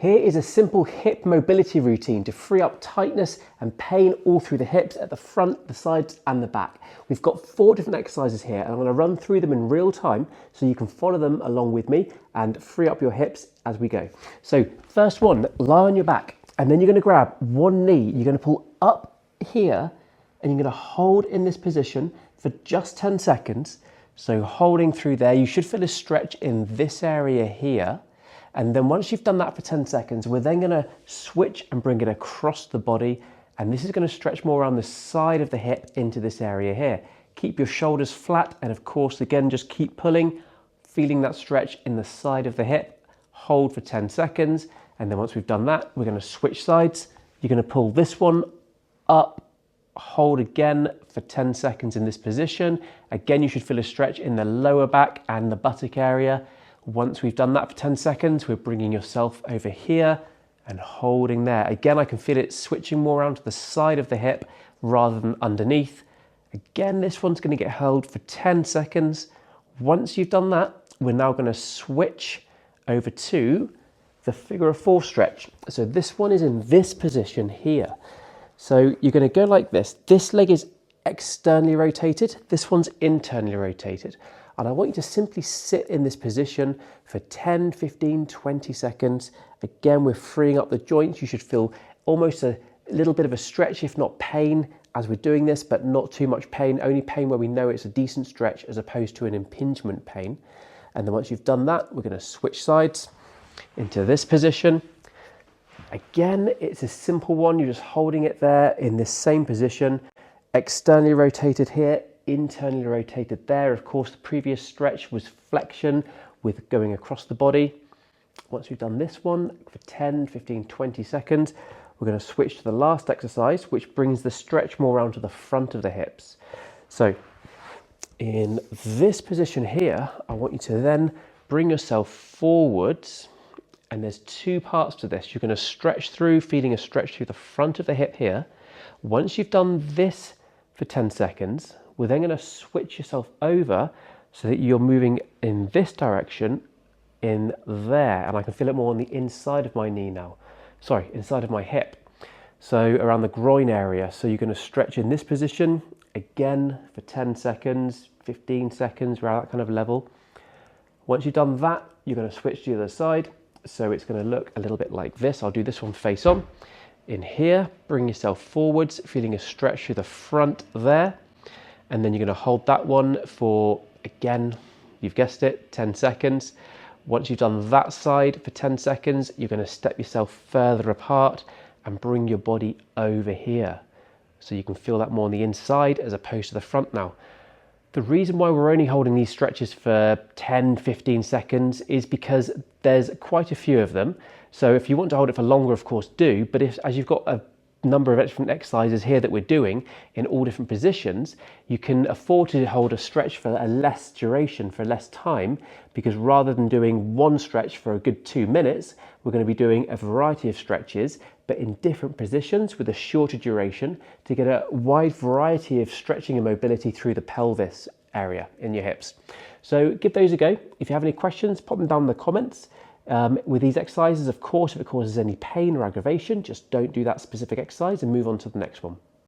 Here is a simple hip mobility routine to free up tightness and pain all through the hips at the front, the sides and the back. We've got 4 different exercises here and I'm going to run through them in real time so you can follow them along with me and free up your hips as we go. So first one, lie on your back and then you're going to grab one knee. You're going to pull up here and you're going to hold in this position for just 10 seconds. So holding through there, you should feel a stretch in this area here. And then once you've done that for 10 seconds, we're then going to switch and bring it across the body. And this is going to stretch more around the side of the hip into this area here. Keep your shoulders flat. And of course, again, just keep pulling, feeling that stretch in the side of the hip. Hold for 10 seconds. And then once we've done that, we're going to switch sides. You're going to pull this one up, hold again for 10 seconds in this position. Again, you should feel a stretch in the lower back and the buttock area. Once we've done that for 10 seconds, we're bringing yourself over here and holding there. Again, I can feel it switching more around to the side of the hip rather than underneath. Again, this one's going to get held for 10 seconds. Once you've done that, we're now going to switch over to the figure of 4 stretch. So this one is in this position here. So you're going to go like this. This leg is externally rotated. This one's internally rotated. And I want you to simply sit in this position for 10, 15, 20 seconds. Again, we're freeing up the joints. You should feel almost a little bit of a stretch, if not pain, as we're doing this, but not too much pain. Only pain where we know it's a decent stretch as opposed to an impingement pain. And then once you've done that, we're going to switch sides into this position. Again, it's a simple one. You're just holding it there in this same position, externally rotated here, internally rotated there. Of course, the previous stretch was flexion with going across the body. Once we've done this one for 10, 15, 20 seconds, we're going to switch to the last exercise, which brings the stretch more around to the front of the hips. So in this position here, I want you to then bring yourself forwards. And there's 2 parts to this. You're going to stretch through, feeling a stretch through the front of the hip here. Once you've done this for 10 seconds, we're then going to switch yourself over so that you're moving in this direction in there. And I can feel it more on the inside of my knee now. Sorry, inside of my hip. So around the groin area. So you're going to stretch in this position again for 10 seconds, 15 seconds, around that kind of level. Once you've done that, you're going to switch to the other side. So it's going to look a little bit like this. I'll do this one face on. In here, bring yourself forwards, feeling a stretch through the front there. And then you're going to hold that one for, again, you've guessed it, 10 seconds. Once you've done that side for 10 seconds, you're going to step yourself further apart and bring your body over here. So you can feel that more on the inside as opposed to the front now. The reason why we're only holding these stretches for 10, 15 seconds is because there's quite a few of them. So if you want to hold it for longer, of course, do. But as you've got a number of different exercises here that we're doing in all different positions, you can afford to hold a stretch for a less duration, for less time, because rather than doing one stretch for a good 2 minutes, we're going to be doing a variety of stretches, but in different positions with a shorter duration to get a wide variety of stretching and mobility through the pelvis area in your hips. So give those a go. If you have any questions, pop them down in the comments. With these exercises, of course, if it causes any pain or aggravation, just don't do that specific exercise and move on to the next one.